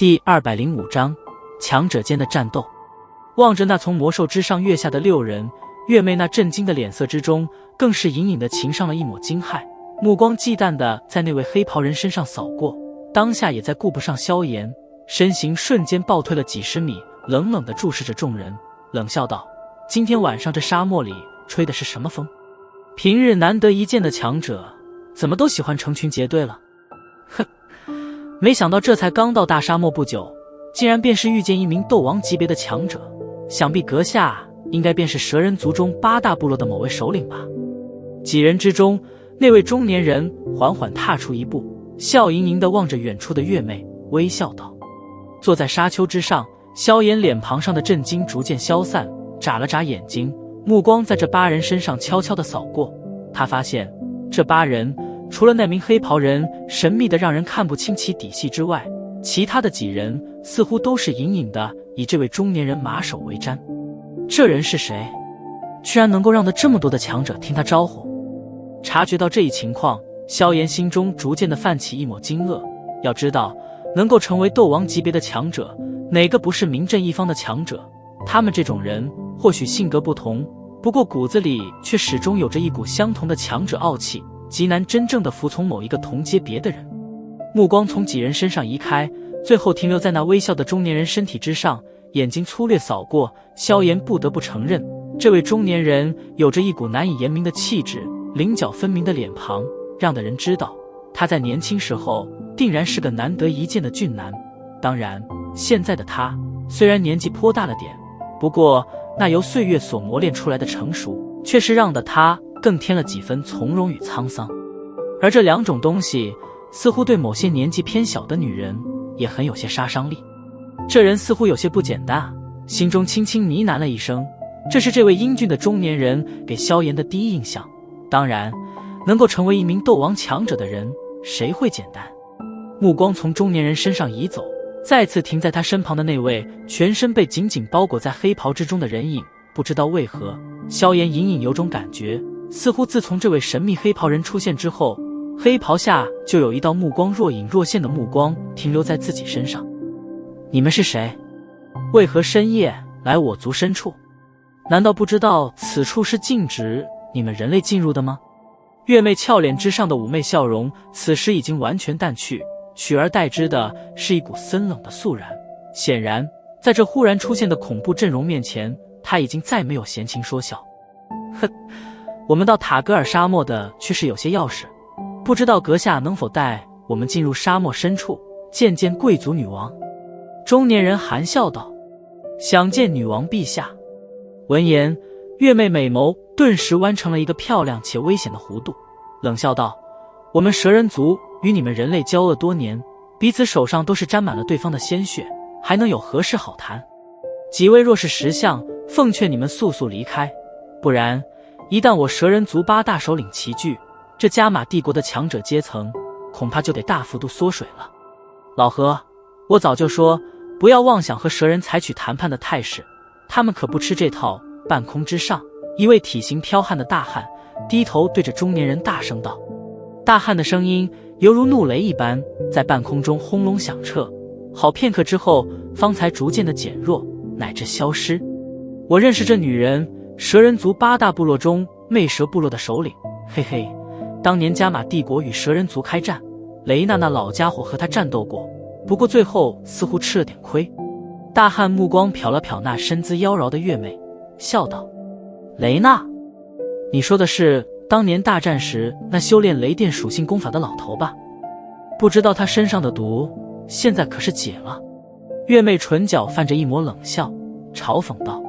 第205章强者间的战斗。望着那从魔兽之上跃下的6人，月妹那震惊的脸色之中，更是隐隐地噙上了一抹惊骇，目光忌惮地在那位黑袍人身上扫过，当下也再顾不上萧炎，身形瞬间暴退了几十米，冷冷地注视着众人，冷笑道：今天晚上这沙漠里吹的是什么风？平日难得一见的强者，怎么都喜欢成群结队了？哼，没想到这才刚到大沙漠不久，竟然便是遇见一名斗王级别的强者，想必阁下应该便是蛇人族中8大部落的某位首领吧。几人之中，那位中年人缓缓踏出一步，笑盈盈地望着远处的月妹，微笑道。坐在沙丘之上，萧炎脸庞上的震惊逐渐消散，眨了眨眼睛，目光在这8人身上悄悄地扫过。他发现这8人除了那名黑袍人神秘的让人看不清其底细之外，其他的几人似乎都是隐隐的以这位中年人马首为瞻。这人是谁？居然能够让得这么多的强者听他招呼。察觉到这一情况，萧炎心中逐渐的泛起一抹惊愕。要知道，能够成为斗王级别的强者，哪个不是名震一方的强者？他们这种人或许性格不同，不过骨子里却始终有着一股相同的强者傲气，极难真正的服从某一个同阶别的人。目光从几人身上移开，最后停留在那微笑的中年人身体之上，眼睛粗略扫过，萧炎不得不承认，这位中年人有着一股难以言明的气质，棱角分明的脸庞，让的人知道他在年轻时候定然是个难得一见的俊男。当然，现在的他虽然年纪颇大了点，不过那由岁月所磨练出来的成熟，却是让得他更添了几分从容与沧桑。而这两种东西似乎对某些年纪偏小的女人也很有些杀伤力。这人似乎有些不简单啊，心中轻轻呢喃了一声。这是这位英俊的中年人给萧炎的第一印象。当然，能够成为一名斗王强者的人，谁会简单？目光从中年人身上移走，再次停在他身旁的那位全身被紧紧包裹在黑袍之中的人影。不知道为何，萧炎隐隐有种感觉，似乎自从这位神秘黑袍人出现之后，黑袍下就有一道目光若隐若现的目光停留在自己身上。你们是谁？为何深夜来我族深处？难道不知道此处是禁止你们人类进入的吗？月妹俏脸之上的妩媚笑容此时已经完全淡去，取而代之的是一股森冷的肃然。显然，在这忽然出现的恐怖阵容面前，她已经再没有闲情说笑。哼，我们到塔格尔沙漠的却是有些要事，不知道阁下能否带我们进入沙漠深处，见见贵族女王？中年人含笑道：想见女王陛下。闻言，月妹美眸顿时弯成了一个漂亮且危险的弧度，冷笑道：我们蛇人族与你们人类交恶多年，彼此手上都是沾满了对方的鲜血，还能有何事好谈？几位若是识相，奉劝你们速速离开，不然一旦我蛇人族8大首领齐聚，这加玛帝国的强者阶层恐怕就得大幅度缩水了。老何，我早就说不要妄想和蛇人采取谈判的态势，他们可不吃这套。半空之上，一位体型剽悍的大汉低头对着中年人大声道。大汉的声音犹如怒雷一般在半空中轰隆响彻，好片刻之后方才逐渐的减弱，乃至消失。我认识这女人，蛇人族8大部落中魅蛇部落的首领，嘿嘿，当年加玛帝国与蛇人族开战，雷娜那老家伙和他战斗过，不过最后似乎吃了点亏。大汉目光瞟了瞟那身姿妖娆的月妹，笑道：雷娜，你说的是当年大战时那修炼雷电属性功法的老头吧？不知道他身上的毒现在可是解了？月妹唇角泛着一抹冷笑，嘲讽道：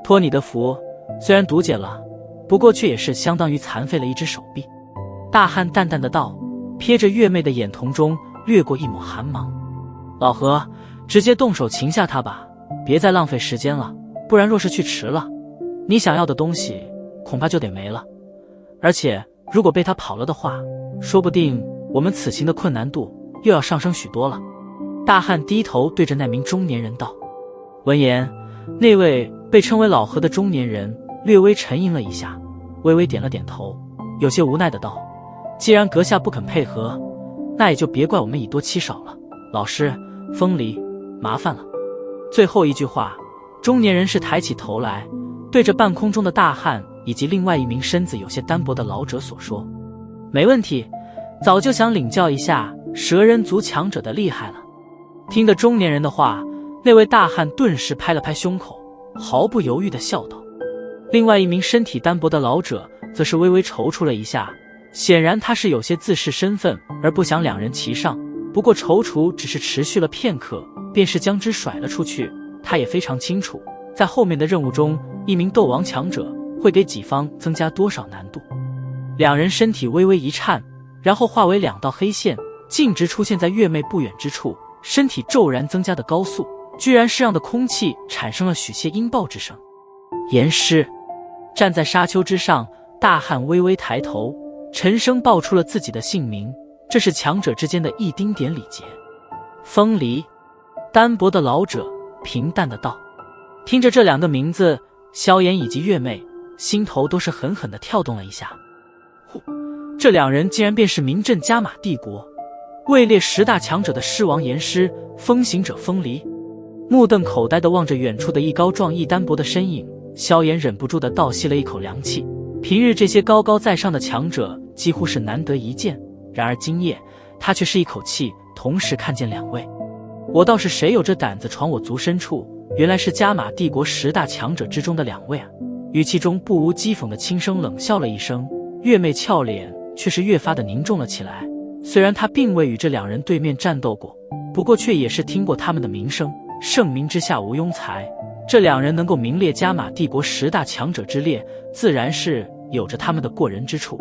托你的福，虽然毒解了，不过却也是相当于残废了一只手臂。大汉淡淡的道，瞥着月妹的眼瞳中掠过一抹寒芒。老何，直接动手擒下他吧，别再浪费时间了，不然若是去迟了，你想要的东西恐怕就得没了。而且如果被他跑了的话，说不定我们此行的困难度又要上升许多了。大汉低头对着那名中年人道。闻言，那位被称为老何的中年人略微沉吟了一下，微微点了点头，有些无奈的道：既然阁下不肯配合，那也就别怪我们以多欺少了。老师，风离，麻烦了。最后一句话，中年人是抬起头来，对着半空中的大汉以及另外一名身子有些单薄的老者所说：没问题，早就想领教一下蛇人族强者的厉害了。听得中年人的话，那位大汉顿时拍了拍胸口，毫不犹豫地笑道。另外一名身体单薄的老者则是微微踌躇了一下，显然他是有些自恃身份而不想两人齐上，不过踌躇只是持续了片刻，便是将之甩了出去。他也非常清楚，在后面的任务中，一名斗王强者会给己方增加多少难度。两人身体微微一颤，然后化为两道黑线，径直出现在月妹不远之处，身体骤然增加的高速，居然是让的空气产生了许些音爆之声。岩师站在沙丘之上，大汉微微抬头，沉声报出了自己的姓名，这是强者之间的一丁点礼节。风离，单薄的老者平淡的道。听着这两个名字，萧炎以及月妹心头都是狠狠地跳动了一下。这两人竟然便是名震加玛帝国位列10大强者的狮王岩师，风行者风离。目瞪口呆地望着远处的一高壮一单薄的身影，萧炎忍不住地倒吸了一口凉气。平日这些高高在上的强者几乎是难得一见，然而今夜他却是一口气同时看见两位。我倒是谁有这胆子闯我族深处，原来是加玛帝国10大强者之中的两位啊！语气中不无讥讽的轻声冷笑了一声，月妹俏脸却是越发的凝重了起来。虽然她并未与这两人对面战斗过，不过却也是听过他们的名声，盛名之下无庸才。这两人能够名列加玛帝国10大强者之列，自然是有着他们的过人之处。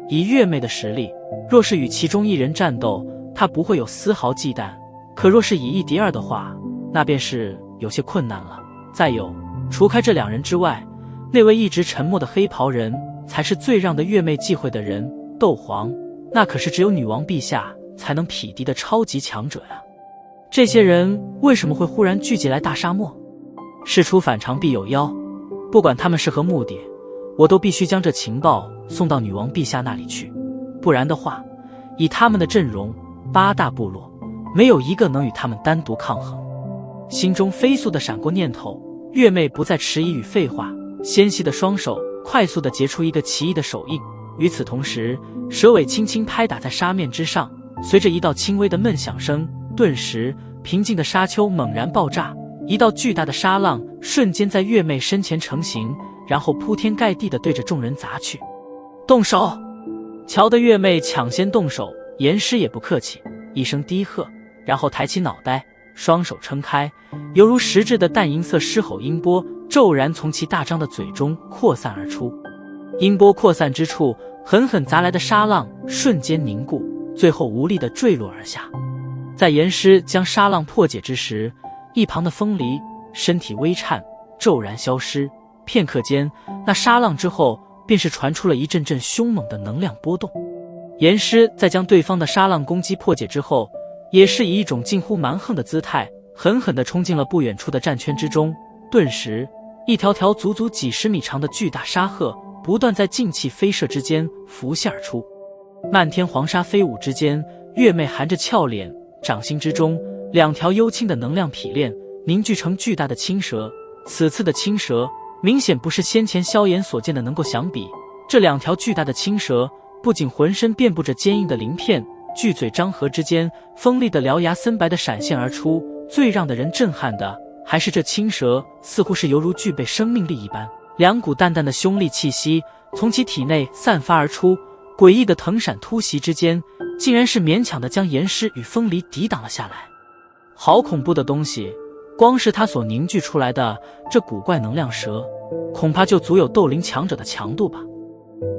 以月妹的实力，若是与其中一人战斗，她不会有丝毫忌惮，可若是以一敌二的话，那便是有些困难了。再有，除开这两人之外，那位一直沉默的黑袍人才是最让得月妹忌讳的人。斗皇，那可是只有女王陛下才能匹敌的超级强者呀。这些人为什么会忽然聚集来大沙漠？事出反常必有妖，不管他们是何目的，我都必须将这情报送到女王陛下那里去，不然的话，以他们的阵容，8大部落没有一个能与他们单独抗衡。心中飞速地闪过念头，月妹不再迟疑与废话，纤细的双手快速地结出一个奇异的手印。与此同时，蛇尾轻轻拍打在沙面之上，随着一道轻微的闷响声，顿时平静的沙丘猛然爆炸，一道巨大的沙浪瞬间在月妹身前成型，然后铺天盖地地对着众人砸去。动手！瞧得月妹抢先动手，岩师也不客气，一声低喝，然后抬起脑袋，双手撑开，犹如实质的淡银色狮吼音波骤然从其大张的嘴中扩散而出。音波扩散之处，狠狠砸来的沙浪瞬间凝固，最后无力地坠落而下。在岩师将沙浪破解之时，一旁的风离身体微颤，骤然消失。片刻间，那沙浪之后便是传出了一阵阵凶猛的能量波动。岩师在将对方的沙浪攻击破解之后，也是以一种近乎蛮横的姿态，狠狠地冲进了不远处的战圈之中。顿时，一条条足足几十米长的巨大沙鹤不断在劲气飞射之间浮现而出。漫天黄沙飞舞之间，月妹含着俏脸，掌心之中2条幽青的能量匹链凝聚成巨大的青蛇。此次的青蛇明显不是先前萧炎所见的能够相比，这2条巨大的青蛇不仅浑身遍布着坚硬的鳞片，巨嘴张合之间，锋利的獠牙森白的闪现而出。最让的人震撼的还是这青蛇似乎是犹如具备生命力一般，2股淡淡的凶戾气息从其体内散发而出，诡异的腾闪突袭之间，竟然是勉强的将岩师与风离抵挡了下来。好恐怖的东西，光是他所凝聚出来的这古怪能量蛇，恐怕就足有斗灵强者的强度吧。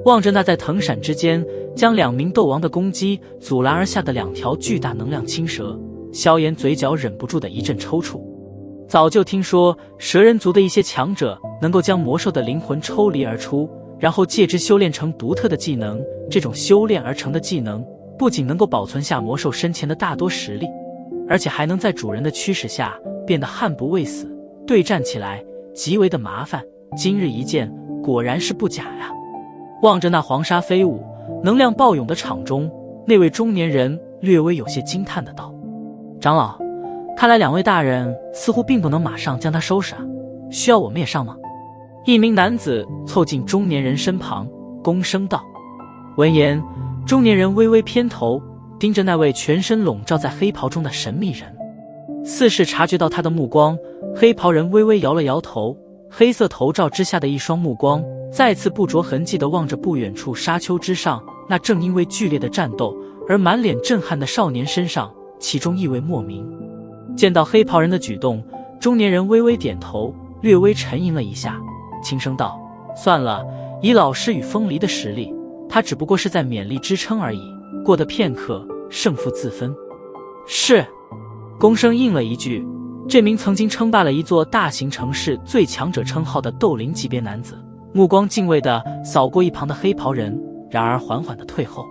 望着那在腾闪之间将2名斗王的攻击阻拦而下的2条巨大能量青蛇，萧炎嘴角忍不住的一阵抽搐。早就听说蛇人族的一些强者能够将魔兽的灵魂抽离而出，然后借之修炼成独特的技能。这种修炼而成的技能不仅能够保存下魔兽身前的大多实力，而且还能在主人的驱使下变得悍不畏死，对战起来极为的麻烦。今日一见，果然是不假呀。望着那黄沙飞舞、能量暴涌的场中，那位中年人略微有些惊叹的道：“长老，看来两位大人似乎并不能马上将他收拾啊，需要我们也上吗？一名男子凑近中年人身旁，躬声道。闻言，中年人微微偏头，盯着那位全身笼罩在黑袍中的神秘人。似是察觉到他的目光，黑袍人微微摇了摇头，黑色头罩之下的一双目光再次不着痕迹地望着不远处沙丘之上那正因为剧烈的战斗而满脸震撼的少年身上，其中意味莫名。见到黑袍人的举动，中年人微微点头，略微沉吟了一下，轻声道：算了，以老师与风离的实力，他只不过是在勉力支撑而已，过得片刻，胜负自分。是。躬声应了一句。这名曾经称霸了一座大型城市最强者称号的斗灵级别男子，目光敬畏地扫过一旁的黑袍人，然而缓缓地退后。